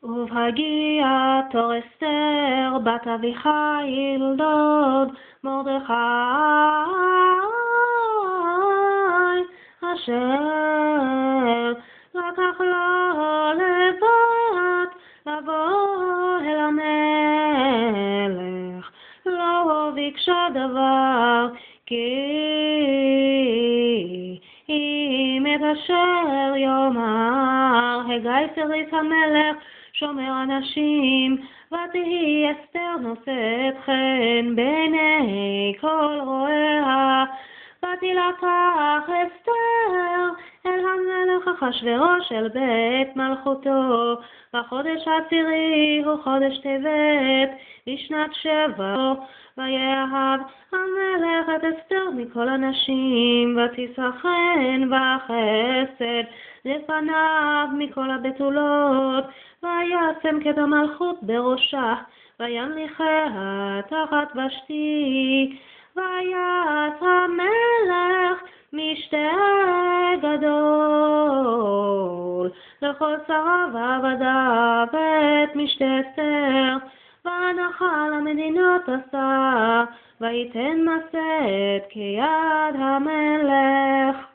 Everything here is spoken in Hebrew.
ובהגיע תור אסתר בת אביחיל דוד מרדכי אשר לקח לו לבת לבוא אל המלך לא ביקשה דבר כי אם את אשר יאמר הגיא שריס המלך שומר אנשים ותהי אסתר נושאת חן בעיני כל רואיה ותלקח אסתר אל המלך אחשוורוש אל בית מלכותו בחודש העשירי הוא חודש טבת בשנת 7 ויאהב המלך את אסתר מכל הנשים ותישא חן וחסד לפניו מכל הבתולות וישם כד המלכות בראשה וימליכיה תחת ושתי ויעש המלך משתה גדול לכל שריו ועבדיו את משתה אסתר והנחה למדינות עשה ויתן משאת כיד המלך